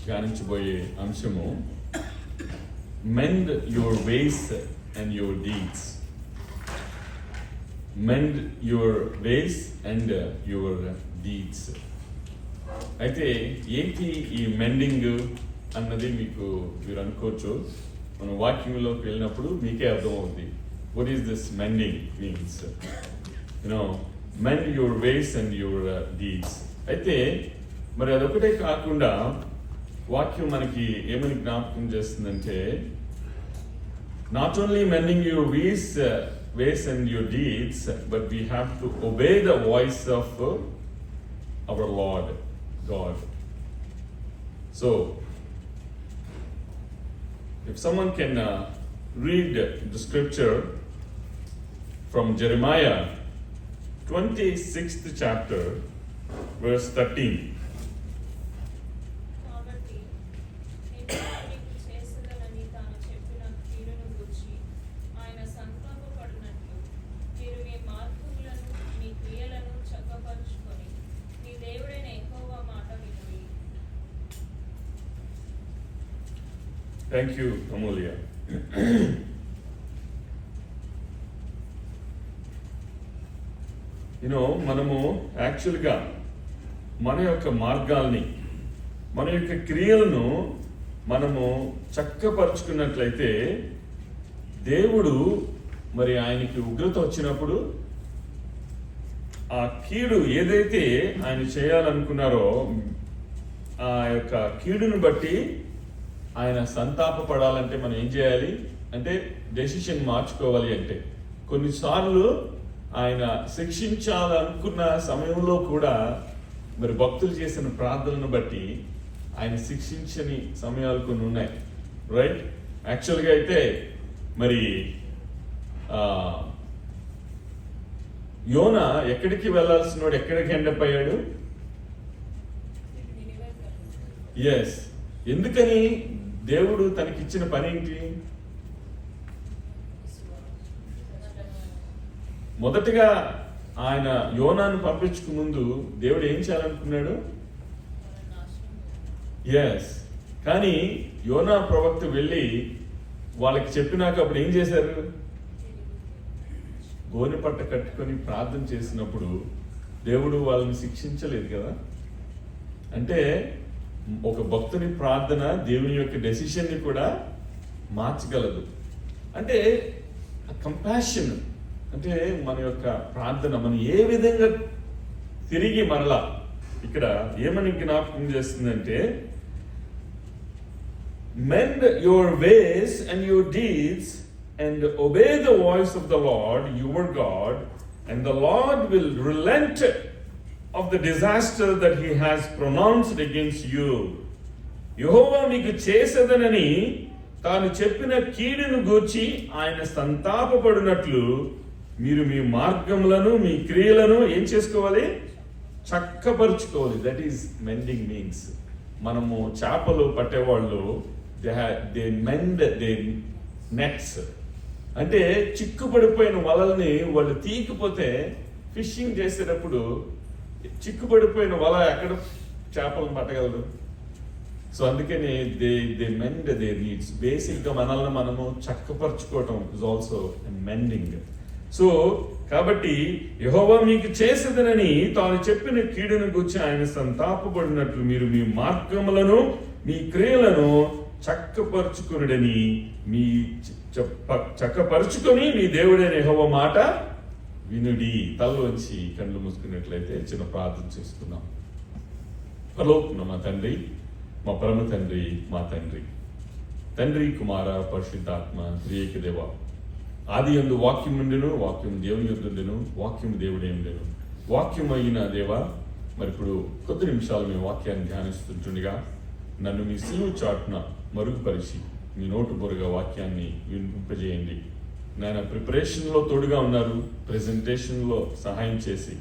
ధ్యానించబోయే అంశము mend your ways and your deeds. Mend your ways and your deeds. అయితే ఏంటి ఈ మెండింగ్ అన్నది మీరు అనుకోవచ్చు. మనం వాక్యంలోకి వెళ్ళినప్పుడు మీకే అర్థమవుతుంది. What is this mending means? Mend your ways and your deeds. అయితే మరి అదొకటే కాకుండా వాక్యం మనకి ఏమని జ్ఞాపకం చేస్తుందంటే, not only mending your ways and your deeds, but we have to obey the voice of our Lord God. So if someone can read the scripture from Jeremiah 26th chapter verse 13. Thank you, Amulya. మనము యాక్చువల్గా మన యొక్క మార్గాల్ని, మన యొక్క క్రియలను మనము చక్కపరుచుకున్నట్లయితే దేవుడు మరి ఆయనకి ఉగ్రత వచ్చినప్పుడు ఆ కీడు ఏదైతే ఆయన చేయాలనుకున్నారో ఆ యొక్క కీడును బట్టి ఆయన సంతాపపడాలంటే మనం ఏం చేయాలి అంటే డెసిషన్ మార్చుకోవాలి. అంటే కొన్నిసార్లు ఆయన శిక్షించాలనుకున్న సమయంలో కూడా మరి భక్తులు చేసిన ప్రార్థనను బట్టి ఆయన శిక్షించని సమయాలు కొన్ని ఉన్నాయి. రైట్? యాక్చువల్గా అయితే మరి యోనా ఎక్కడికి వెళ్ళాల్సిన వాడు ఎక్కడికి ఎండప్ అయ్యాడు? ఎస్. ఎందుకని? దేవుడు తనకిచ్చిన పని ఏంటి? మొదటగా ఆయన యోనాను పంపించుకు ముందు దేవుడు ఏం చేయాలనుకున్నాడు? ఎస్. కానీ యోనా ప్రవక్త వెళ్ళి వాళ్ళకి చెప్పినాక అప్పుడు ఏం చేశారు? గోనె పట్ట కట్టుకొని ప్రార్థన చేసినప్పుడు దేవుడు వాళ్ళని శిక్షించలేదు కదా. అంటే ఒక భక్తుని ప్రార్థన దేవుని యొక్క డెసిషన్ని కూడా మార్చగలదు. అంటే కంపాషన్ అంటే మన యొక్క ప్రార్థన మనం ఏ విధంగా తిరిగి మరలా ఇక్కడ ఏమని జ్ఞాపకం చేస్తుందంటే, mend your ways and your deeds and obey the voice of the Lord your God, and the Lord will relent of the disaster that he has pronounced against you. యెహోవా మీకు చేసేదనని తాను చెప్పిన కీడును గూర్చి ఆయన సంతాపపడినట్లు మీరు మీ మార్గములను మీ క్రియలను ఏం చేసుకోవాలి? చక్కపరుచుకోవాలి. That is mending means. మనము చేపలు పట్టేవాళ్ళు దే మెండ్ దే నెట్స్. అంటే చిక్కుపడిపోయిన వలల్ని వాళ్ళు తీయకపోతే ఫిషింగ్ చేసేటప్పుడు చిక్కుపడిపోయిన వల ఎక్కడ చేపలను పట్టగలరు? సో అందుకని దే మెండ్ దే నీడ్స్. బేసిక్గా మనల్ని మనము చక్కపరుచుకోవటం ఇస్ ఆల్సో మెండింగ్. సో కాబట్టి యెహోవా మీకు చేసేదనని తాను చెప్పిన కీడును గూర్చి ఆయన సంతాపపడినట్లు మీరు మీ మార్గములను మీ క్రియలను చక్కపరుచుకునుడని మీ చక్కపరుచుకొని మీ దేవుడైన యెహోవా మాట వినుడి. తలలోంచి కళ్ళు మూసుకున్నట్లయితే చిన్న ప్రార్థన చేసుకున్నాం. పరలోకమున్న మా తండ్రి, మా పరమ తండ్రి, మా తండ్రి, తండ్రి కుమార పరిశుద్ధాత్మ త్రియేక దేవ, ఆది యందు వాక్యం నుండెను, వాక్యం దేవుని యొద్ద ఉండెను, వాక్యం దేవుడే ఉండెను. వాక్యం అయిన దేవ, మరి ఇప్పుడు కొద్ది నిమిషాలు మేము వాక్యాన్ని ధ్యానిస్తుంటుండగా నన్ను మీ సిలువ చాటున మరుగుపరిచి మీ నోటు బొరుగా వాక్యాన్ని వినిపింపజేయండి. నాయన ప్రిపరేషన్లో తోడుగా ఉన్నారు, ప్రెజెంటేషన్లో సహాయం చేసి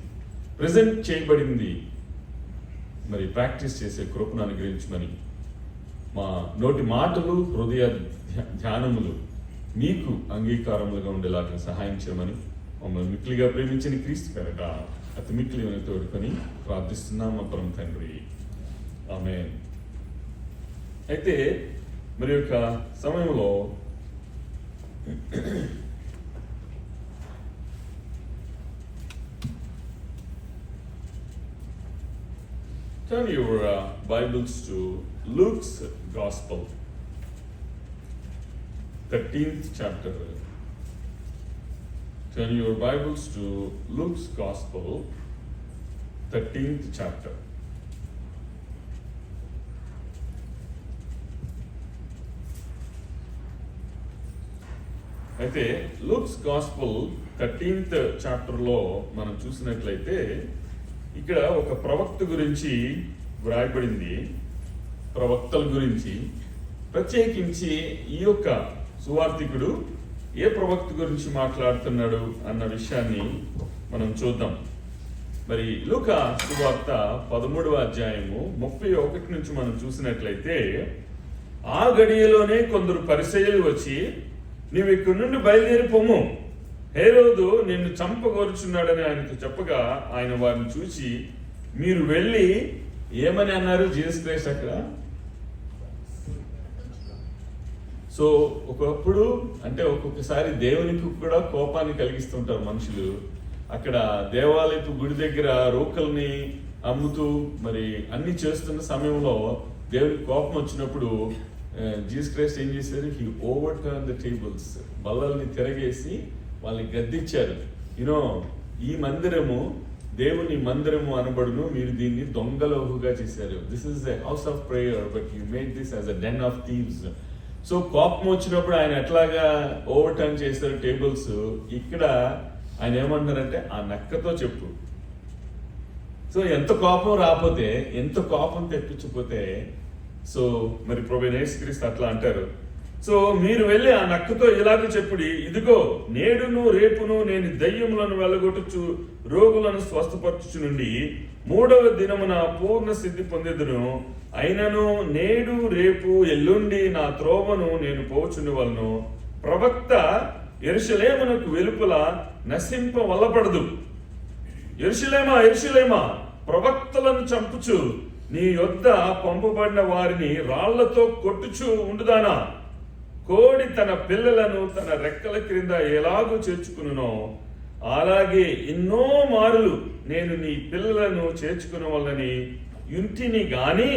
ప్రెజెంట్ చేయబడింది మరి ప్రాక్టీస్ చేసే కృపను అనుగ్రహించమని, మా నోటి మాటలు హృదయ ధ్యానములు మీకు అంగీకారములుగా ఉండేలాగా సహాయం చేయమని మమ్మల్ని మిక్కిలిగా ప్రేమించిన క్రీస్తు పేరట అతి మిక్కిలి తోడుకొని ప్రార్థిస్తున్నాం మా పరమ తండ్రి. ఆమేన్. అయితే మరి యొక్క సమయంలో turn your Bibles to Luke's Gospel, 13th chapter. Turn your Bibles to Luke's Gospel, 13th chapter. అయితే లూక్స్ గాస్పెల్ 13th చాప్టర్లో మనం చూసినట్లయితే ఇక్కడ ఒక ప్రవక్త గురించి వ్రాయబడింది. ప్రవక్తల గురించి ప్రత్యేకించి ఈ యొక్క సువార్తికుడు ఏ ప్రవక్త గురించి మాట్లాడుతున్నాడు అన్న విషయాన్ని మనం చూద్దాం. మరి లూకా సువార్త 13వ అధ్యాయము 31 నుంచి మనం చూసినట్లయితే, ఆ గడియలోనే కొందరు పరిసయ్యులు వచ్చి, నీవు ఇక్కడి నుండి బయలుదేరి పొమ్ము, హేరోదు నిన్ను చంపగోరుచున్నాడని ఆయనతో చెప్పగా, ఆయన వారిని చూసి, మీరు వెళ్ళి ఏమని అన్నారు జీసస్ క్రైస్ట్ అక్కడ? సో ఒకప్పుడు అంటే ఒక్కొక్కసారి దేవునికి కూడా కోపాన్ని కలిగిస్తుంటారు మనుషులు. అక్కడ దేవాలయపు గుడి దగ్గర రోకల్ని అమ్ముతూ మరి అన్ని చేస్తున్న సమయంలో దేవునికి కోపం వచ్చినప్పుడు జీసస్ క్రైస్ట్ ఏం చేశారు? He overturn the tables, బల్లల్ని తిరగేసి వాళ్ళని గద్దించారు. యూనో, ఈ మందిరము దేవుని మందిరము అనబడును, మీరు దీన్ని దొంగలోహుగా చేశారు. This is a house of prayer but you made this as a den of thieves. So కోపం వచ్చినప్పుడు ఆయన ఎట్లాగా ఓవర్ టర్న్ చేశారు టేబుల్స్. ఇక్కడ ఆయన ఏమన్నారంటే, ఆ నక్కతో చెప్పు. సో ఎంత కోపం రాకపోతే, ఎంత కోపం తెప్పించకపోతే, సో మరి ప్రభువైన యేసుక్రీస్తు అట్లా అంటారు. సో మీరు వెళ్ళి ఆ నక్కతో ఇలాగ చెప్పుడి, ఇదిగో నేడును రేపును నేను దయ్యములను వెళ్ళగొట్టుచు రోగులను స్వస్థపరచుచు నుండి 3వ దినమున పూర్ణ సిద్ధి పొందెదను. అయినను నేడు రేపు ఎల్లుండి నా త్రోవను నేను పోచుని వలను. ప్రవక్త యెరూషలేమునకు వెలుపల నశింప వల్లపడదు. యెరూషలేమా యెరూషలేమా, ప్రవక్తలను చంపుచు నీ యొద్ద పంపబడిన వారిని రాళ్లతో కొట్టుచు ఉండుదానా? కోడి తన పిల్లలను తన రెక్కల క్రింద ఎలాగూ చేర్చుకునునో అలాగే ఎన్నో మారులు నేను నీ పిల్లలను చేర్చుకున్న వాళ్ళని ఇంటిని గాని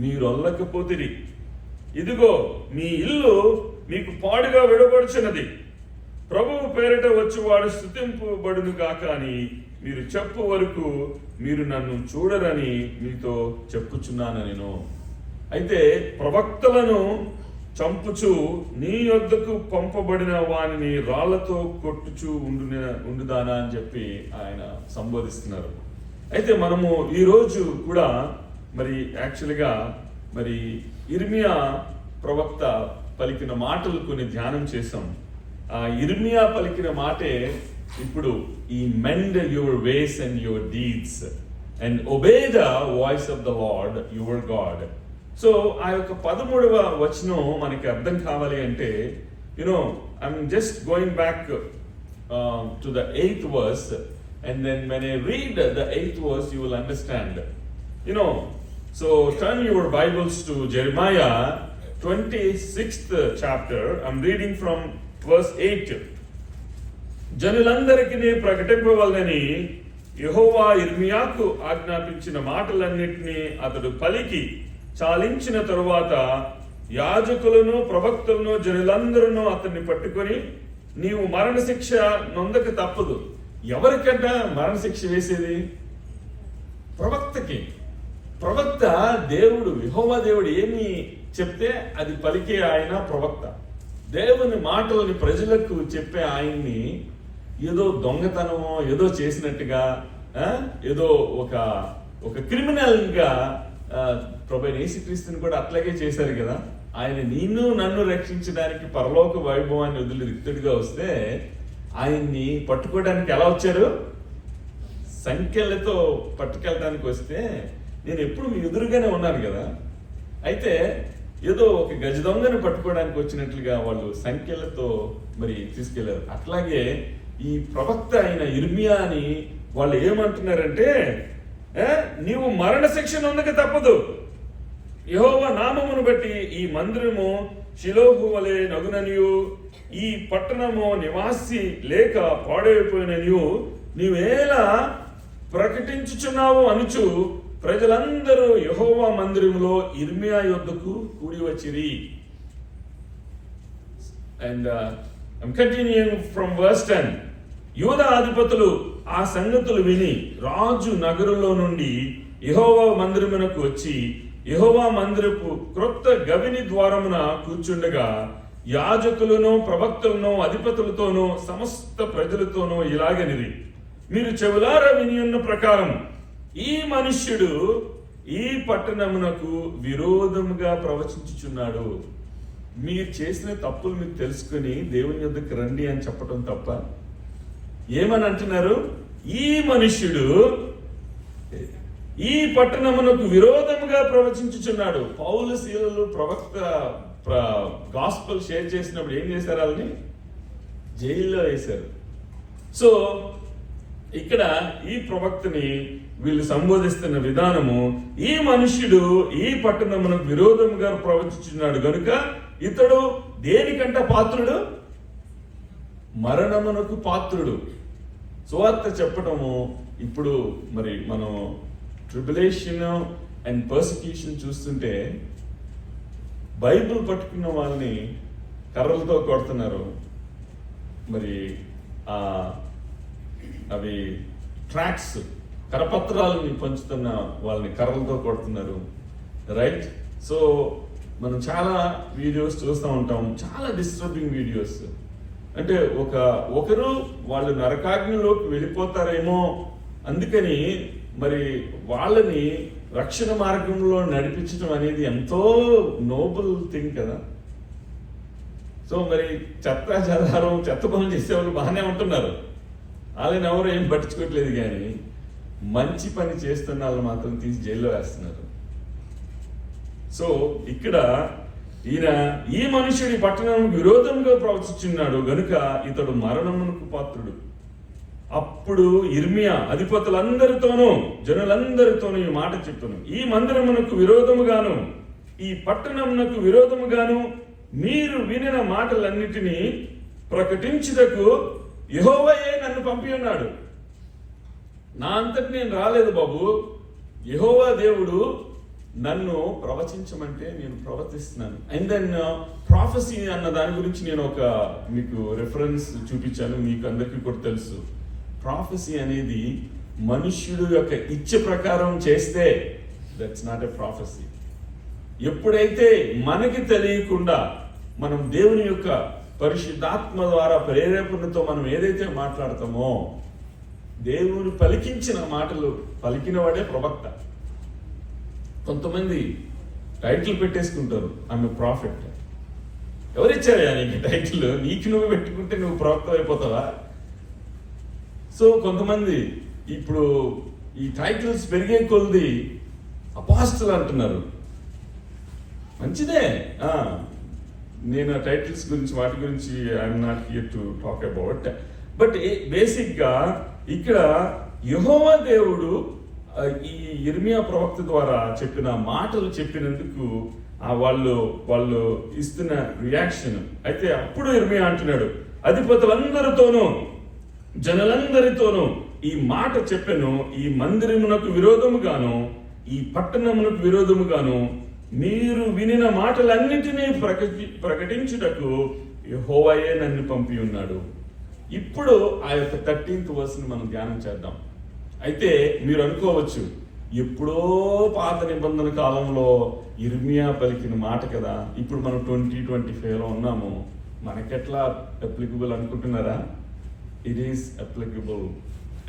మీరొల్లకపోతిరి. ఇదిగో మీ ఇల్లు మీకు పాడుగా విడబడుచున్నది. ప్రభువు పేరిట వచ్చేవాడు స్తుతింపబడును గాక అని మీరు చెప్పు వరకు మీరు నన్ను చూడరని మీతో చెప్పుచున్నాను నేను. అయితే ప్రవక్తలను చంపుచు నీ యొద్దకు పంపబడిన వానిని రాళ్లతో కొట్టుచు ఉండుదానా అని చెప్పి ఆయన సంబోధిస్తున్నారు. అయితే మనము ఈరోజు కూడా మరి యాక్చువల్గా మరి ఇర్మియా ప్రవక్త పలికిన మాటలు కొన్ని ధ్యానం చేసాం. ఆ ఇర్మియా పలికిన మాటే ఇప్పుడు ఈ mend your ways and your deeds and obey the voice of the lord your God. So ఆ యొక్క 13వ వచనం మనకి అర్థం కావాలి అంటే, you know, I'm just going back to the 8th verse, and then when I read the 8th verse you will understand. So turn your Bibles to Jeremiah 26th chapter. I'm reading from verse 8. జనులందరికీ ప్రకటింపవలనని యెహోవా ఇర్మియాకు ఆజ్ఞాపించిన మాటలన్నిటినీ అతడు పలికి చాలించిన తరువాత యాజకులను ప్రవక్తలను జనులందరూ అతన్ని పట్టుకొని, నీవు మరణశిక్ష నొందక తప్పదు. ఎవరికంట మరణశిక్ష వేసేది? ప్రవక్తకి. ప్రవక్త దేవుడు, యెహోవా దేవుడు ఏమి చెప్తే అది పలికే ఆయన ప్రవక్త. దేవుని మాటలని ప్రజలకు చెప్పే ఆయన్ని ఏదో దొంగతనమో ఏదో చేసినట్టుగా, ఏదో ఒక క్రిమినల్ గా ప్రభువైన యేసుక్రీస్తుని కూడా అట్లాగే చేశారు కదా. ఆయన నిన్ను నన్ను రక్షించడానికి పరలోక వైభవాన్ని వదిలి రిక్తుడిగా వస్తే ఆయన్ని పట్టుకోవడానికి ఎలా వచ్చారు? సంఖ్యలతో పట్టుకెళ్ళడానికి వస్తే నేను ఎప్పుడు మీ ఎదురుగానే ఉన్నాను కదా. అయితే ఏదో ఒక గజ దొంగను పట్టుకోవడానికి వచ్చినట్లుగా వాళ్ళు సంఖ్యలతో మరి తీసుకెళ్లారు. అట్లాగే ఈ ప్రవక్త అయిన ఇర్మియాని వాళ్ళు ఏమంటున్నారంటే, నీవు మరణశిక్ష నొందక తప్పదు. యెహోవా నామమును బట్టి ఈ మందిరము షిలోహు వలె నగుననియు, ఈ పట్టణము నివాసి లేక పాడైపోయిననియు నీవేలా ప్రకటించుచున్నావు అనుచు ప్రజలందరూ యెహోవా మందిరములో ఇర్మియా యొద్దకు కూడి వచ్చిరి. And I'm continuing from verse 10. యూదా అధిపతులు ఆ సంగతులు విని రాజు నగరులో నుండి యెహోవా మందిరమునకు వచ్చి యెహోవా మందిరపు క్రొత్త గవిని ద్వారమున కూర్చుండగా యాజకులను ప్రవక్తలను అధిపతులతోనూ సమస్త ప్రజలతోనూ ఇలాగనిది, మీరు చెవులారా వినియున్న ప్రకారం ఈ మనుష్యుడు ఈ పట్టణమునకు విరోధముగా ప్రవచించుచున్నాడు. మీరు చేసిన తప్పులు మీరు తెలుసుకుని దేవుని యొద్దకు రండి అని చెప్పడం తప్ప ఏమని అంటున్నారు? ఈ మనుష్యుడు ఈ పట్టణమునకు విరోధముగా ప్రవచించుచున్నాడు. పౌలు శీలలు ప్రవక్త గాస్పెల్ షేర్ చేసినప్పుడు ఏం చేశారు? వాళ్ళని జైల్లో వేశారు. సో ఇక్కడ ఈ ప్రవక్తని వీళ్ళు సంబోధిస్తున్న విధానము, ఈ మనుష్యుడు ఈ పట్టణమునకు విరోధముగా ప్రవచించుచున్నాడు గనుక ఇతడు దేనికంట పాత్రుడు? మరణమునకు పాత్రుడు. సువార్త చెప్పటము. ఇప్పుడు మరి మనం ట్రిబులేషన్ అండ్ పర్సిక్యూషన్ చూస్తుంటే బైబిల్ పట్టుకున్న వాళ్ళని కర్రలతో కొడుతున్నారు, మరి అవి ట్రాక్స్ కరపత్రాలని పంచుతున్న వాళ్ళని కర్రలతో కొడుతున్నారు, రైట్? సో మనం చాలా వీడియోస్ చూస్తూ ఉంటాం, చాలా డిస్టర్బింగ్ వీడియోస్. అంటే ఒకరు వాళ్ళు నరకాగ్నిలోకి వెళ్ళిపోతారేమో అందుకని మరి వాళ్ళని రక్షణ మార్గంలో నడిపించడం అనేది ఎంతో నోబుల్ థింగ్ కదా. సో మరి చెత్త చెదారం చెత్త పనులు చేసేవాళ్ళు బాగానే ఉంటున్నారు, వాళ్ళని ఎవరు ఏం పట్టించుకోవట్లేదు, కానీ మంచి పని చేస్తున్న వాళ్ళు మాత్రం తీసి జైల్లో వేస్తున్నారు. సో ఇక్కడ ఈయన ఈ మనుష్యుడి పట్టణానికి విరోధంగా ప్రవచించున్నాడు గనుక ఇతడు మరణమునకు పాత్రుడు. అప్పుడు ఇర్మియా అధిపతులందరితోనూ జనులందరితోనూ ఈ మాట చెప్తును, ఈ మందిరమునకు విరోధముగాను ఈ పట్టణమునకు విరోధముగాను మీరు వినిన మాటలన్నిటినీ ప్రకటించుటకు యెహోవాయే నన్ను పంపి ఉన్నాడు. నా అంతటి నేను రాలేదు బాబు, యెహోవా దేవుడు నన్ను ప్రవచించమంటే నేను ప్రవర్తిస్తున్నాను. అండ్ దెన్ ప్రాఫెసీ అన్న దాని గురించి నేను మీకు రెఫరెన్స్ చూపించాను, మీకు అందరికీ కూడా తెలుసు. ప్రాఫెసీ అనేది మనుష్యుడు యొక్క ఇచ్చ ప్రకారం చేస్తే దట్స్ నాట్ ఎ ప్రాఫెసీ. ఎప్పుడైతే మనకి తెలియకుండా మనం దేవుని యొక్క పరిశుద్ధాత్మ ద్వారా ప్రేరేపణతో మనం ఏదైతే మాట్లాడతామో, దేవుని పలికించిన మాటలు పలికిన వాడే ప్రవక్త. కొంతమంది టైటిల్ పెట్టేసుకుంటారు, ఆమె ప్రాఫిట్. ఎవరిచ్చారా నీకు టైటిల్? నీకు నువ్వు పెట్టుకుంటే నువ్వు ప్రవక్త అయిపోతావా? సో కొంతమంది ఇప్పుడు ఈ టైటిల్స్ పెరిగే కొద్ది అపాస్టల్ అంటున్నారు. మంచిదే, నేను టైటిల్స్ గురించి వాటి గురించి I'm not here to talk about. But బేసిక్గా ఇక్కడ యెహోవా దేవుడు ఈ ఇర్మియా ప్రవక్త ద్వారా చెప్పిన మాటలు చెప్పినందుకు వాళ్ళు ఇస్తున్న రియాక్షన్. అయితే అప్పుడు ఇర్మియా అంటున్నాడు, అధిపతులందరితోనూ జనులందరితోనూ ఈ మాట చెప్పెను, ఈ మందిరమునకు విరోధముగాను ఈ పట్టణమునకు విరోధముగాను మీరు వినిన మాటలన్నిటినీ ప్రకటించుటకు యెహోవాయే నన్ను పంపి ఉన్నాడు. ఇప్పుడు ఆ యొక్క 13th వర్స్ని మనం ధ్యానం చేద్దాం. అయితే మీరు అనుకోవచ్చు, ఎప్పుడో పాత నిబంధన కాలంలో ఇర్మియా పలికిన మాట కదా, ఇప్పుడు మనం 2025లో ఉన్నాము, మనకెట్లా అప్లికబుల్ అనుకుంటున్నారా? It is applicable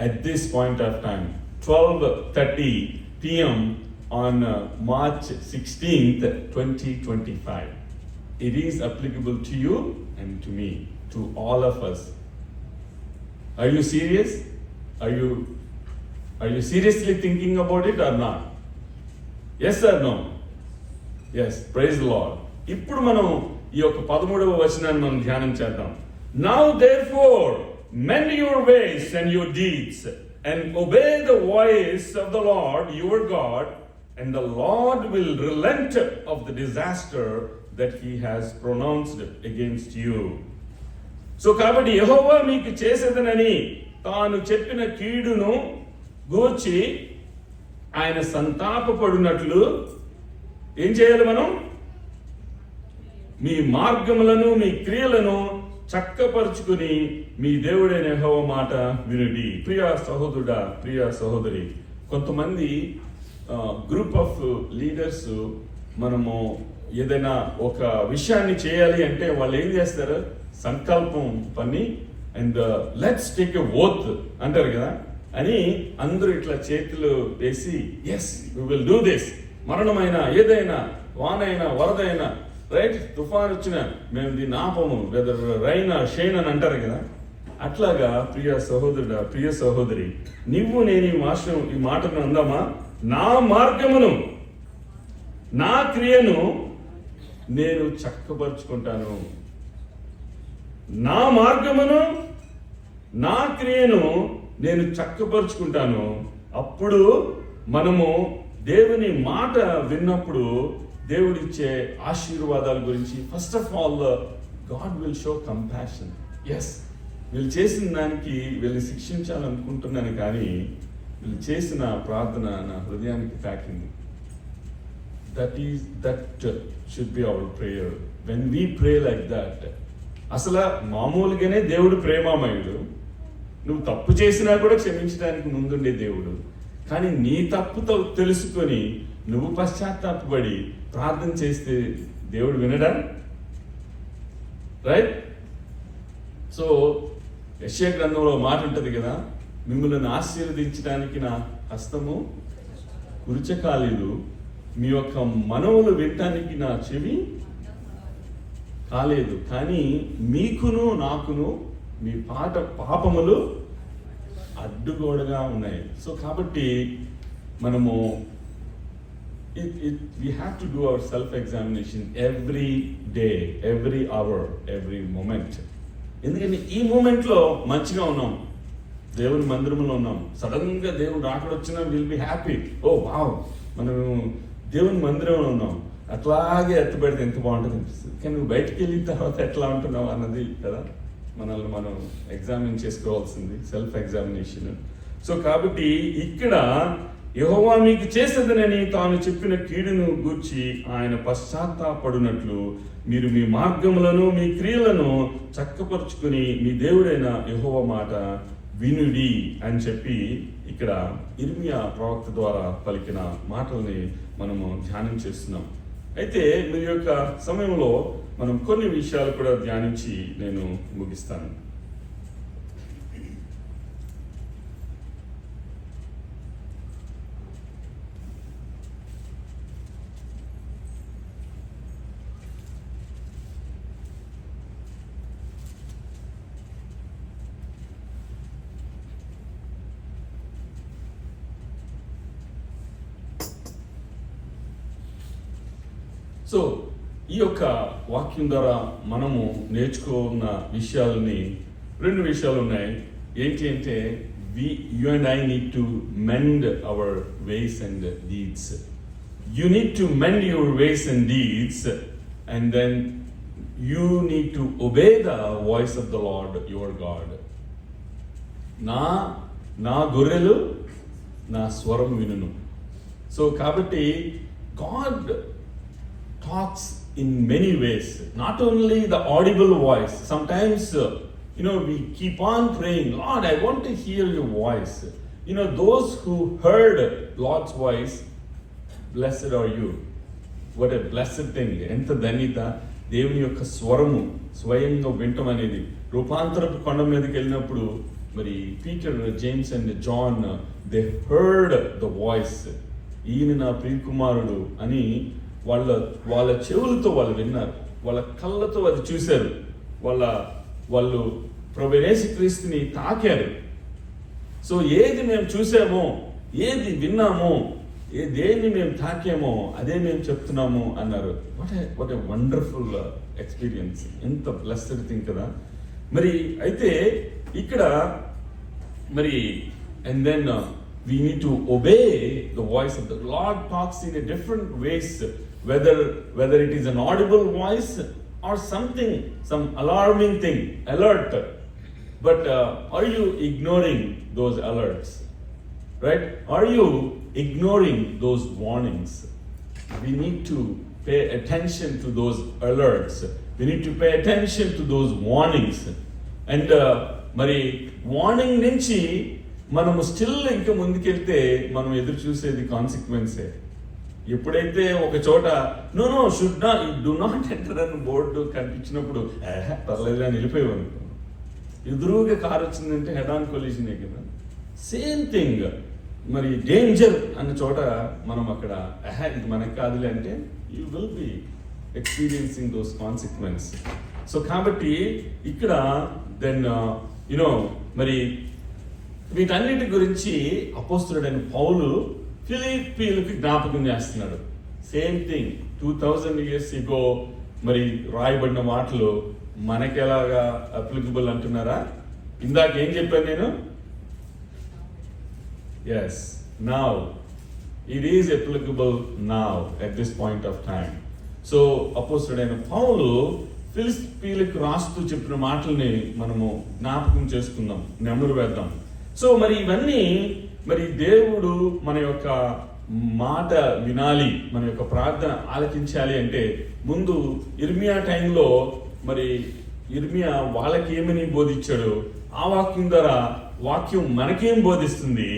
at this point of time, 12:30 p.m. on March 16th, 2025. It is applicable to you and to me, to all of us. Are you serious? Are you seriously thinking about it or not? Yes or no? Yes, praise the Lord. ఇప్పుడు మనం ఈ యొక్క 13వ వచనాన్ని మనం ధ్యానం చేద్దాం. Now therefore mend your ways and your deeds and obey the voice of the Lord your God and the Lord will relent of the disaster that he has pronounced against you. So కాబట్టి యెహోవా మీకు చేసేదనని తాను చెప్పిన కీడును గూర్చి ఆయన సంతాపపడినట్లు ఏం చేయాలి మనం? మీ మార్గములను మీ క్రియలను చక్కపరుచుకుని మీ దేవుడైన యెహోవా మాట వినుడి. ప్రియ సహోదరుడా, ప్రియ సహోదరి, కొంతమంది గ్రూప్ ఆఫ్ లీడర్స్ మనము ఏదైనా ఒక విషయాన్ని చేయాలి అంటే వాళ్ళు ఏం చేస్తారు? సంకల్పం పని and let's take a oath అంటారు కదా అని అందరూ ఇట్లా చేతులు వేసి yes we will do this. మరణమైనా ఏదైనా వానైనా వరదైనా రైట్ తుఫాన్ వచ్చినా మేము దీన్ని ఆపము, వెదర్ రైన్ షైన్ అని అంటారు కదా. అట్లాగా ప్రియ సహోదరుడా, ప్రియ సహోదరి, నువ్వు నేను ఈ మాటను అందామా? నా మార్గమును నా క్రియను నేను చక్కపరుచుకుంటాను. నా మార్గమును నా క్రియను నేను చక్కపరుచుకుంటాను. అప్పుడు మనము దేవుని మాట విన్నప్పుడు దేవుడిచ్చే ఆశీర్వాదాల గురించి first of all God will show compassion. Yes, వీళ్ళు చేసిన దానికి వీళ్ళని శిక్షించాలనుకుంటున్నాను, కానీ వీళ్ళు చేసిన ప్రార్థన నా హృదయానికి తాకింది. That should be our prayer. When we pray like that, అసలు మామూలుగానే దేవుడు ప్రేమామయుడు. నువ్వు తప్పు చేసినా కూడా క్షమించడానికి ముందుండే దేవుడు. కానీ నీ తప్పుతో తెలుసుకొని నువ్వు పశ్చాత్తాపడి ప్రార్థన చేస్తే దేవుడు వినడా? రైట్? సో యెషయా గ్రంథంలో మాట ఉంటుంది కదా, మిమ్మల్ని ఆశీర్వదించడానికి నా హస్తము కురుచ కాలేదు, మీ యొక్క మనవులు వినటానికి నా చెవి కాలేదు, కానీ మీకును నాకును మీ పాపములు అడ్డుగోడగా ఉన్నాయి. సో కాబట్టి మనము we have to do our self-examination every day, every hour, every moment. ఎందుకంటే ఈ మూమెంట్లో మంచిగా ఉన్నాం, దేవుని మందిరంలో ఉన్నాం, సడన్ గా దేవుడు రాకడ వచ్చినా will be happy. Oh wow, మనం దేవుని మందిరంలో ఉన్నాం, అట్లాగే ఎత్తబడితే ఎంత బాగుంటుంది అనిపిస్తుంది. కానీ నువ్వు బయటికి వెళ్ళిన తర్వాత ఎట్లా ఉంటున్నావు అన్నది కదా మనల్ని మనం ఎగ్జామిన్ చేసుకోవాల్సింది, సెల్ఫ్ ఎగ్జామినేషన్. సో కాబట్టి ఇక్కడ యెహోవా మీకు చేసేదనని తాను చెప్పిన కీడును గూర్చి ఆయన పశ్చాత్తాపడినట్లు మీరు మీ మార్గములను మీ క్రియలను చక్కపరుచుకుని మీ దేవుడైన యెహోవా మాట వినుడి అని చెప్పి ఇక్కడ ఇర్మియా ప్రవక్త ద్వారా పలికిన మాటల్ని మనము ధ్యానం చేస్తున్నాం. అయితే మీ యొక్క సమయంలో మనం కొన్ని విషయాలు కూడా ధ్యానించి నేను ముగిస్తాను. సో ఈ యొక్క వాక్యం ద్వారా మనము నేర్చుకున్న విషయాలని రెండు విషయాలు ఉన్నాయి. ఏంటి అంటే you and I need to mend our ways and deeds. You need to mend your ways and deeds, and then you need to obey the voice of the Lord your God. నా గొర్రెలు నా స్వరం వినును. So కాబట్టి God talks in many ways, not only the audible voice. Sometimes we keep on praying, Lord, I want to hear your voice. Those who heard Lord's voice, blessed are you. What a blessed thing. Enta dhanita దేవుని యొక్క స్వరము స్వయంగా వింటం అనేది. రూపాంతరపు కొండ మీదకి వెళ్ళినప్పుడు మరి Peter, James and John they heard the voice. ఈయన నా ప్రియకుమారుడు అని వాళ్ళ చెవులతో వాళ్ళు విన్నారు, వాళ్ళ కళ్ళతో అది చూశారు, వాళ్ళు ప్రభువైన యేసుక్రీస్తుని తాకారు. సో ఏది మేము చూసామో, ఏది విన్నామో, దేన్ని మేము తాకామో అదే మేము చెప్తున్నాము అన్నారు. వాట్ ఏ వండర్ఫుల్ ఎక్స్పీరియన్స్, ఎంత బ్లెస్డ్ థింగ్ కదా. మరి అయితే ఇక్కడ మరి and then we need to obey the voice of the Lord. Talks in a different ways, whether it is an audible voice or something, some alarming thing, alert. But are you ignoring those alerts? Right? Are you ignoring those warnings? We need to pay attention to those alerts. We need to pay attention to those warnings. And మరి warning నుంచి మనము still ఇంకా ముందుకెళ్తే మనం ఎదురు చూసేది కాన్సిక్వెన్సే. ఎప్పుడైతే ఒక చోట no should not, do not enter అని బోర్డు కనిపించినప్పుడు పర్లేదు అని వెళ్ళిపోయావు. ఎదురుగా కారు వచ్చిందంటే హెడ్ ఆన్ కొలిషనే కదా. సేమ్ థింగ్, మరి డేంజర్ అన్న చోట మనం అక్కడ ఇది మనకు కాదులే అంటే you will be experiencing those consequence. So కాబట్టి ఇక్కడ దెన్ మరి వీటన్నిటి గురించి అపోస్తలుడైన పౌలు ఫిలిప్పీయులకు జ్ఞాపకం చేస్తున్నాడు. సేమ్ థింగ్ 2000 years ago మరి రాయబడిన మాటలు మనకెలాగా అప్లికబుల్ అంటున్నారా? ఇందాక ఏం చెప్పాను నేను? Yes, now it is applicable now at this point of time. So అపోస్తలుడైన పౌలు ఫిలిప్పీయులకు రాస్తూ చెప్పిన మాటల్ని మనము జ్ఞాపకం చేసుకుందాం, నెమరు వేద్దాం. సో మరి ఇవన్నీ మరి దేవుడు మన యొక్క మాట వినాలి, మన యొక్క ప్రార్థన ఆలకించాలి అంటే ముందు ఇర్మియా టైంలో మరి ఇర్మియా వాళ్ళకి ఏమని బోధించాడు, ఆ వాక్యం ద్వారా వాక్యం మనకేం బోధిస్తుంది.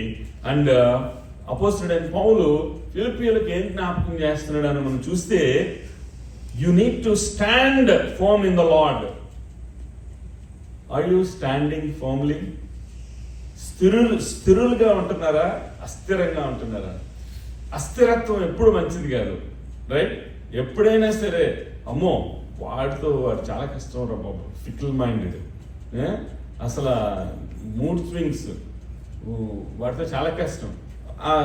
అండ్ అపోస్తలుడైన పౌలు ఫిలిప్పీయులకు ఏం జ్ఞాపకం చేస్తున్నాడు అని మనం చూస్తే, you need to stand firm in the Lord. Are you standing firmly? స్థిరులుగా ఉంటున్నారా, అస్థిరంగా ఉంటున్నారా? అస్థిరత్వం ఎప్పుడు మంచిది కాదు, రైట్? ఎప్పుడైనా సరే అమ్మో వాడు చాలా కష్టం రా బాబు, ఫికిల్ మైండెడ్, అసలు మూడ్ స్వింగ్స్, వాడితో చాలా కష్టం,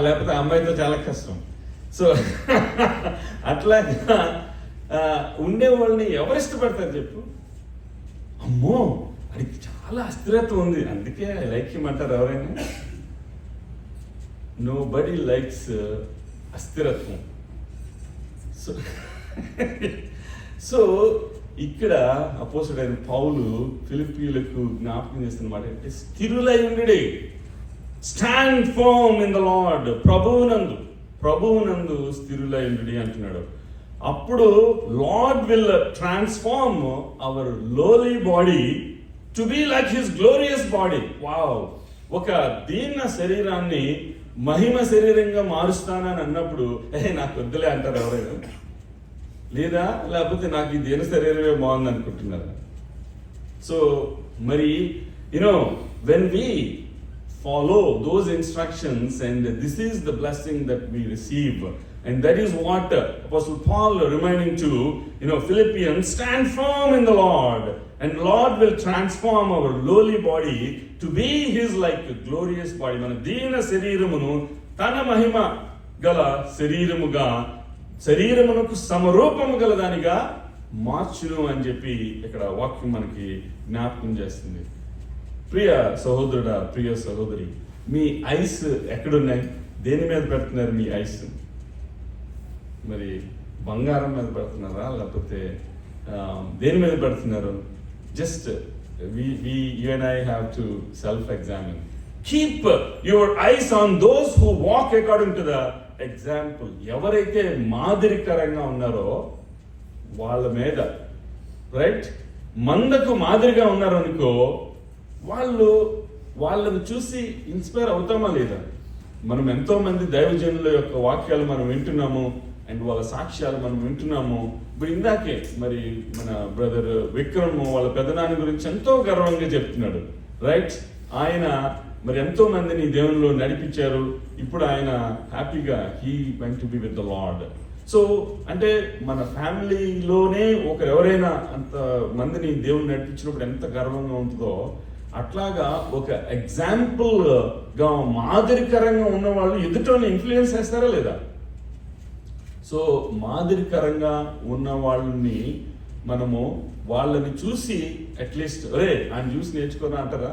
లేకపోతే అమ్మాయితో చాలా కష్టం. సో అట్లాగా ఉండేవాళ్ళని ఎవరు ఇష్టపడతారు చెప్పు? అమ్మో అడిగి చాలా అస్థిరత్వం ఉంది, అందుకే లైక్ హిమ్ అంటారు ఎవరైనా? నో బడీ లైక్స్ అస్థిరత్వం. సో ఇక్కడ అపోస్తలుడైన పౌలు ఫిలిప్పీయులకు జ్ఞాపకం చేస్తున్నమాట అంటే స్థిరులై ఉండుడి, stand firm in the lord, ప్రభువునందు స్థిరులై ఉండుడి అంటున్నాడు. అప్పుడు lord will transform our lowly body to be like his glorious body. Wow! ఒక దీన శరీరాన్ని మహిమ శరీరంగా మారుస్తానని అన్నప్పుడు నాకు వద్దులే అంటారు ఎవరైనా? లేదా లేకపోతే నాకు ఈ దీన శరీరమే బాగుంది అనుకుంటున్నారా? సో మరి when we follow those instructions, and this is the blessing that we receive, and that is what Apostle Paul reminding to Philippians, stand firm in the Lord, and Lord will transform our lowly body to be his like glorious body. మన దీన శరీరమును తన మహిమ గల శరీరముగా, శరీరమునకు సమరూపము గల దానిగా మార్చును అని చెప్పి ఇక్కడ వాక్యం మనకి జ్ఞాపకం చేస్తుంది. ప్రియ సహోదరుడా, ప్రియ సహోదరి, మీ ఐస్ ఎక్కడున్నాయి? దేని మీద పెడుతున్నారు మీ ఐస్? మరి బంగారం మీద పెడుతున్నారా, లేకపోతే దేని మీద పెడుతున్నారు? Just you and I have to self-examine. Keep your eyes on those who walk according to the example. ఎవరైతే మాదిరికరంగా ఉన్నారో వాళ్ళ మీద, రైట్? మందకు మాదిరిగా ఉన్నారో అనుకో, వాళ్ళని చూసి ఇన్స్పైర్ అవుతామా లేదా? మనం ఎంతో మంది దైవజనుల యొక్క వాక్యాలు మనం వింటున్నాము, అండ్ వాళ్ళ సాక్ష్యాలు మనం వింటున్నాము. ఇప్పుడు ఇందాకే మరి మన బ్రదర్ విక్రమ్ వాళ్ళ పెదనాన్న గురించి ఎంతో గర్వంగా చెప్తున్నాడు, రైట్? ఆయన మరి ఎంతో మందిని దేవునిలో నడిపించారు. ఇప్పుడు ఆయన హ్యాపీగా he went to be with the lord. So అంటే మన ఫ్యామిలీలోనే ఎవరైనా అంత మందిని దేవుని నడిపించినప్పుడు ఎంత గర్వంగా ఉంటుందో, అట్లాగా ఒక ఎగ్జాంపుల్ గా మాదిరికరంగా ఉన్న వాళ్ళు ఎదుటోని ఇన్ఫ్లుయెన్స్ చేస్తారా లేదా? సో మాదిరికరంగా ఉన్న వాళ్ళని మనము వాళ్ళని చూసి అట్లీస్ట్ ఆయన చూసి నేర్చుకోరా అంటారా?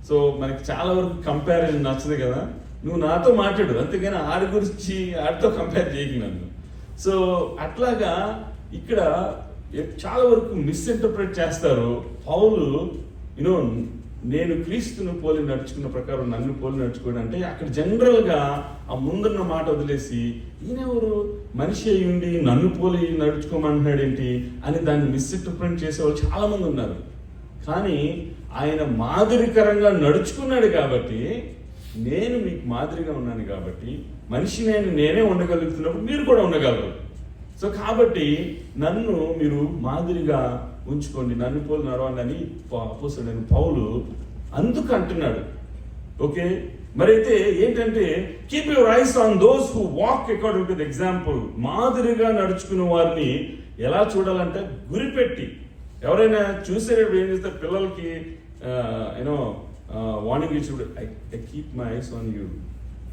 సో మనకి చాలా వరకు కంపారిజన్ నచ్చదు కదా. నువ్వు నాతో మాట్లాడు, అంతేగాని ఆడి గురించి ఆడితో కంపేర్ చేయకు నన్ను. సో అట్లాగా ఇక్కడ చాలా వరకు మిస్ఇంటర్ప్రిట్ చేస్తారు. పౌలు యూనో నేను క్రీస్తును పోలి నడుచుకున్న ప్రకారం నన్ను పోలి నడుచుకోవడం అంటే అక్కడ జనరల్గా ఆ ముందున్న మాట వదిలేసి ఈయనెవరు మనిషి అయి ఉండి నన్ను పోలి నడుచుకోమంటున్నాడేంటి అని దాన్ని మిస్ఇంటర్ప్రిట్ చేసేవాళ్ళు చాలా మంది ఉన్నారు. కానీ ఆయన మాదిరికరంగా నడుచుకున్నాడు కాబట్టి, నేను మీకు మాదిరిగా ఉన్నాను కాబట్టి, మనిషి నేనే ఉండగలుగుతున్నప్పుడు మీరు కూడా ఉండగలరు. సో కాబట్టి నన్ను మీరు మాదిరిగా ఉంచుకోండి, నన్ను పోలి నడవండి అని అపోస్తలుడైన పౌలు అందుకు అంటున్నాడు. ఓకే, మరైతే ఏంటంటే keep your eyes on those who walk according to the example. మాదిరిగా నడుచుకున్న వారిని ఎలా చూడాలంటే గురిపెట్టి. ఎవరైనా చూసేటప్పుడు ఏం చేస్తారు, పిల్లలకి యూనో వార్నింగ్ ఇచ్చినప్పుడు I keep my eyes on you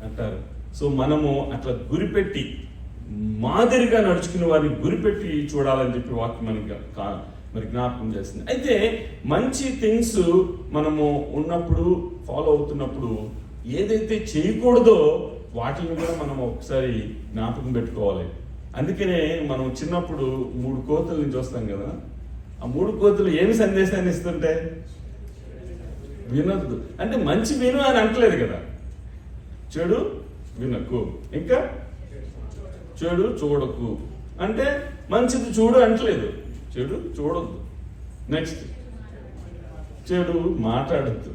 అంటారు. సో మనము అట్లా గురిపెట్టి మాదిరిగా నడుచుకునే వారిని గురిపెట్టి చూడాలని చెప్పి వాక్యం మనకి మరి జ్ఞాపకం చేస్తుంది. అయితే మంచి థింగ్స్ మనము ఉన్నప్పుడు ఫాలో అవుతున్నప్పుడు ఏదైతే చేయకూడదో వాటిని కూడా మనం ఒకసారి జ్ఞాపకం పెట్టుకోవాలి. అందుకనే మనం చిన్నప్పుడు 3 కోతుల నుంచి వస్తాం కదా, ఆ 3 కోతులు ఏమి సందేశాన్ని ఇస్తుంటే వినొద్దు అంటే మంచి విను అని అంటలేదు కదా, చెడు వినకు, ఇంకా చెడు చూడకు అంటే మంచిది చూడు అంటలేదు, చెడు చూడొద్దు. నెక్స్ట్ చెడు మాట్లాడద్దు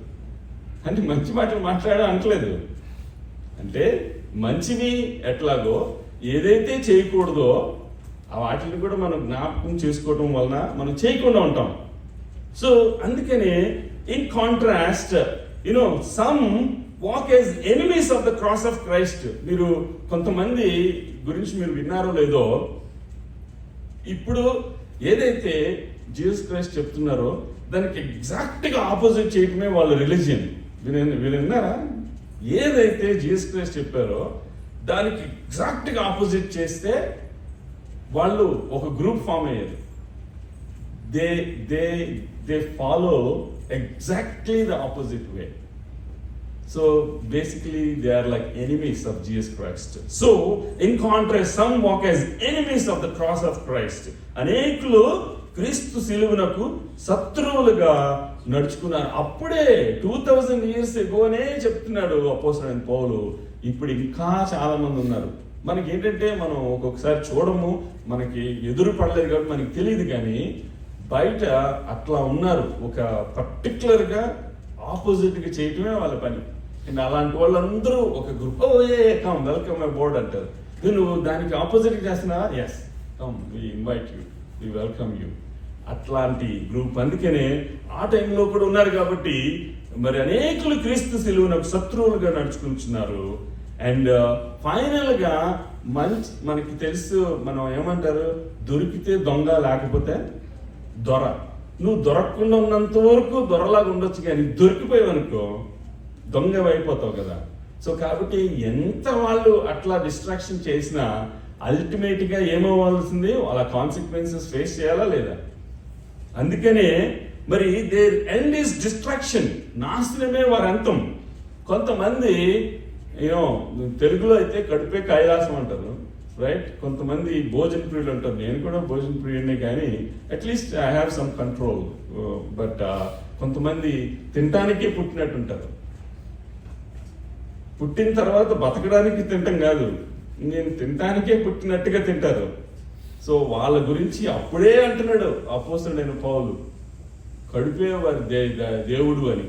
అంటే మంచి మాటలు మాట్లాడ అంటలేదు. అంటే మంచివి ఎట్లాగో ఏదైతే చేయకూడదో ఆ వాటిని కూడా మనం జ్ఞాపకం చేసుకోవడం వలన మనం చేయకుండా ఉంటాం. సో అందుకనే in contrast you know some walk as enemies of the cross of Christ. మీరు కొంతమంది గురించి మీరు విన్నారో లేదో, ఇప్పుడు ఏదైతే జీసస్ క్రైస్ట్ చెప్తున్నారో దానికి ఎగ్జాక్ట్ గా ఆపోజిట్ చేయటమే వాళ్ళ రిలీజియన్. వీళ్ళు విన్నారా? ఏదైతే జీసస్ క్రైస్ట్ చెప్పారో దానికి ఎగ్జాక్ట్ గా ఆపోజిట్ చేస్తే వాళ్ళు ఒక గ్రూప్ ఫామ్ అయ్యారు. They follow exactly the opposite way. So basically they are like enemies of Jesus Christ. So in contrast, some walk as enemies of the cross of Christ. అనేకులు క్రీస్తు శిలువనకు శత్రువులుగా నడుచుకున్నారు. అప్పుడే 2000 years agoనే చెప్తున్నాడు అపోస్తలుడైన పౌలు. ఇప్పుడు ఇంకా చాలా మంది ఉన్నారు. మనకి ఏంటంటే మనం ఒక్కొక్కసారి చూడము, మనకి ఎదురు పడలేదు కాబట్టి మనకి తెలియదు, కానీ బయట అట్లా ఉన్నారు. ఒక పర్టికులర్ గా ఆపోజిట్ గా చేయటమే వాళ్ళ పని. అండ్ అలాంటి వాళ్ళందరూ ఒక గ్రూప్ కమ్ వెల్కమ్ అబౌట్ అంటారు. నువ్వు దానికి ఆపోజిట్ చేస్తున్నావా? Yes come, we invite you, we welcome you. అట్లాంటి గ్రూప్. అందుకనే ఆ టైంలో కూడా ఉన్నారు కాబట్టి మరి అనేకులు క్రీస్తు శిలువనకు శత్రువులుగా నడుచుకుంటున్నారు. అండ్ ఫైనల్ గా మనకి తెలుసు, మనం ఏమంటారు, దొరికితే దొంగ లేకపోతే దొర. నువ్వు దొరకకుండా ఉన్నంత వరకు దొరలాగా ఉండొచ్చు, కానీ దొరికిపోయావనుకో దొంగ అయిపోతావు కదా. సో కాబట్టి ఎంత వాళ్ళు అట్లా డిస్ట్రాక్షన్ చేసినా అల్టిమేట్ గా ఏమవ్వాల్సింది, వాళ్ళ కాన్సిక్వెన్సెస్ ఫేస్ చేయాలా లేదా? అందుకనే మరి దేర్ ఎండ్ ఇస్ డిస్ట్రాక్షన్, నాశనమే వారి అంతం. కొంతమంది ఏమో తెలుగులో అయితే కడుపే కైలాసం అంటారు, రైట్? కొంతమంది భోజన ప్రియులు అంటారు. నేను కూడా భోజన ప్రియుడినే, కానీ at least I have some control. But కొంతమంది తినటానికే పుట్టినట్టు ఉంటారు. పుట్టిన తర్వాత బతకడానికి తింటాం కాదు, నేను తినటానికే పుట్టినట్టుగా తింటారు. సో వాళ్ళ గురించి అప్పుడే అంటున్నాడు అపోస్తలుడైన పౌలు, కడుపే వారి దేవుడు అని,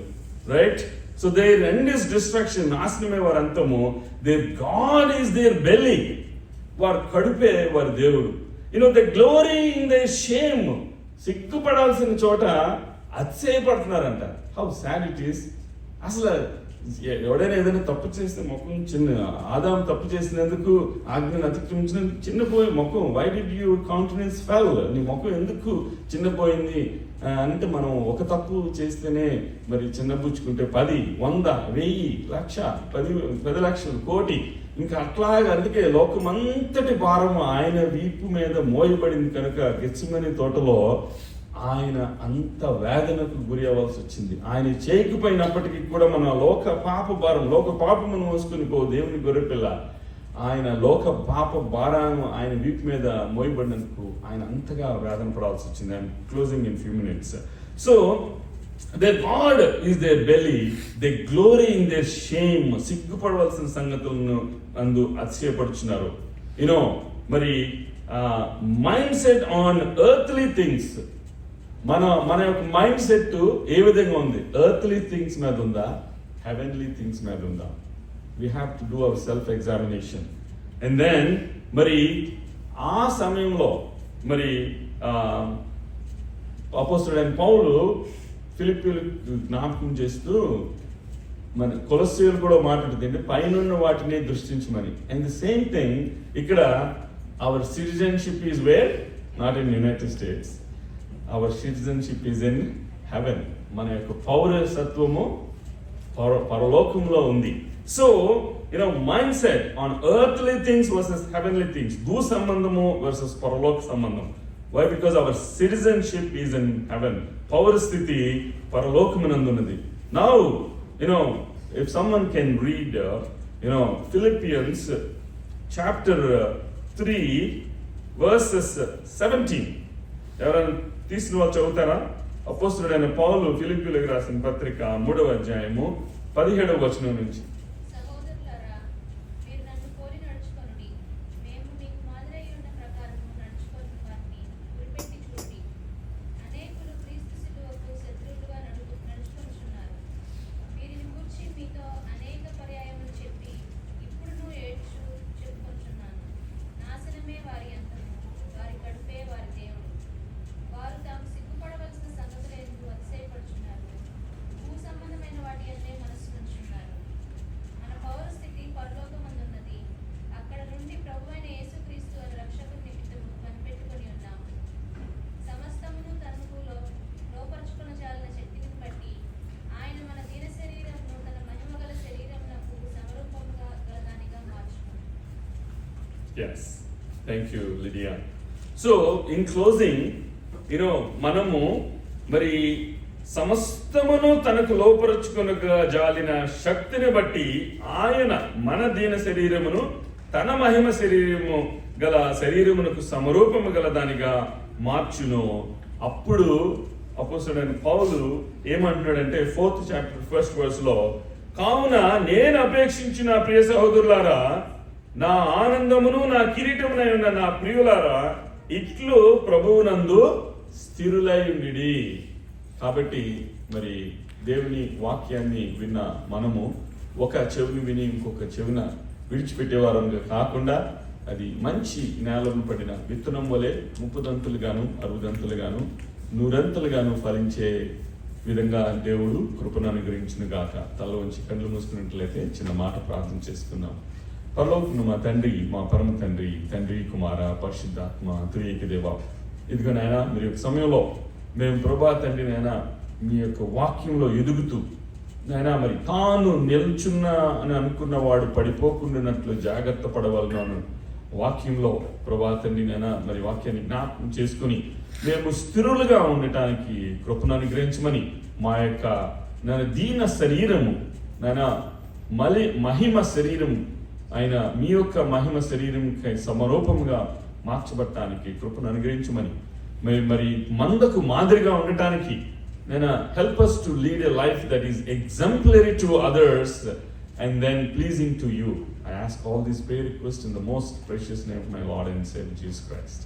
right? So their end is destruction, నాశనమే వారి అంతము. Their god is their belly, వారి కడుపే వారి దేవుడు. You know the glory in the shame, సిగ్గుపడాల్సిన చోట అతిశయపడుతున్నారంట. How sad it is. అసలు ఎవడైనా ఏదైనా తప్పు చేస్తే ముఖం చిన్న, ఆదాం తప్పు చేసినందుకు ఆజ్ఞను అతిక్రమించిన చిన్నపోయి ముఖం, వై డిడ్ యూ కౌంటెనెన్స్ ఫెల్, నీ ముఖం ఎందుకు చిన్నపోయింది అంటే, మనం ఒక తప్పు చేస్తేనే మరి చిన్నబుచ్చుకుంటే 10, 100, 1000, 1,00,000, 10 లక్షలు, కోటి, ఇంకా అట్లాగే. అందుకే లోకమంతటి భారం ఆయన వీపు మీద మోయబడింది కనుక గెత్సేమనే తోటలో ఆయన అంత వేదనకు గురి అవ్వాల్సి వచ్చింది. ఆయన చేయకపోయినప్పటికీ కూడా మన లోక పాప భారం, లోక పాపమును మోసుకుని పో దేవుని గొర్రెపిల్ల, ఆయన లోక పాప భారాన్ని ఆయన వీపు మీద మోయబడినందుకు ఆయన అంతగా వేదన పడాల్సి వచ్చింది. I'm closing in few minutes. So their God is their belly, they glory in their shame. సిగ్గుపడవలసిన సంగతులను అందు అతిశయపడుచున్నారు. మరి mind set on earthly things, మన యొక్క మైండ్ సెట్ ఏ విధంగా ఉంది? ఎర్త్లీ థింగ్స్ మీద ఉందా, హెవెన్లీ థింగ్స్ మీద ఉందా? We have to do our self examination. And then మరి ఆ సమయంలో మరి అపోస్తలుడైన పౌలు ఫిలిప్పీయులకు జ్ఞాపకం చేస్తూ మన కొలస్సీయులు కూడా మాట్లాడుతుంది పైనున్న వాటిని దృష్టించమని. అండ్ ది సేమ్ థింగ్ ఇక్కడ hour citizenship is where? Not in United states. Hour citizenship is in heaven. మన యొక్క పౌరసత్వము పరలోకంలో ఉంది. So mind set on earthly things versus heavenly things, భూ సంబంధము వర్సెస్ పరలోక సంబంధం. Why? Because our citizenship is in heaven. Power స్థితి పరలోకమునందున్నది. Now, if someone can read, Philippians chapter 3 verses 17. ఎవరైనా తీసిన వాళ్ళు చదువుతారా? అపోస్తలుడైన పౌలు ఫిలిప్పీయులకు రాసిన పత్రిక 3వ అధ్యాయము 17వ వచనం నుంచి. Yes, thank you, Lydia. So, in closing, మనము మరి సమస్తమును తనకు లోపరుచుకొనగా జాలిన శక్తిని బట్టి ఆయన మన దీన శరీరమును తన మహిమ శరీరము గల శరీరమునకు సమరూపము గల దానిగా మార్చును. అప్పుడు అపోస్తలుడైన పౌలు ఏమంటున్నాడంటే 4th chapter 1st verse లో, కావున నేను అపేక్షించిన ప్రియ సహోదరులారా, నా ఆనందమును నా కిరీటమునై ఉన్న నా ప్రియులారా, ఇట్లు ప్రభువునందు స్థిరులై ఉండిడి. కాబట్టి మరి దేవుని వాక్యాన్ని విన్న మనము ఒక చెవిని విని ఇంకొక చెవిన విడిచిపెట్టేవారంగా కాకుండా అది మంచి నేలను పడిన విత్తనం వలె 30 దంతులుగాను 60 దంతులుగాను 100 దంతులుగాను ఫలించే విధంగా దేవుడు కృపను అనుగ్రహించును గాక. తల వంచి కళ్ళు మూసుకున్నట్లయితే చిన్న మాట ప్రార్థన చేసుకుందాం. పరలోకమున్న మా తండ్రి, మా పరమ తండ్రి, తండ్రి కుమార పరిశుద్ధాత్మ త్రియేక దేవ, ఇదిగో నాయన మీరు యొక్క సమయంలో మేము ప్రభా తండ్రి నాయన మీ యొక్క వాక్యంలో ఎదుగుతూ నాయన మరి తాను నిల్చున్నా అని అనుకున్న వాడు పడిపోకుండానట్లు జాగ్రత్త పడవలను వాక్యంలో ప్రభా తండ్రి నాయన మరి వాక్యాన్ని జ్ఞాపకం చేసుకుని మేము స్థిరులుగా ఉండటానికి కృపను అనుగ్రహించమని మా యొక్క నాయన దీన శరీరము నాయన మహిమ శరీరము ఆయన మీ యొక్క మహిమ శరీరంకి సమరూపముగా మార్చబడటానికి కృపను అనుగ్రహించమని మరి మందకు మాదిరిగా ఉండటానికి నేను help us to lead a life that is exemplary to others and then pleasing to you. I ask all these prayer requests in the most precious name of my Lord and Savior Jesus Christ.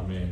Amen.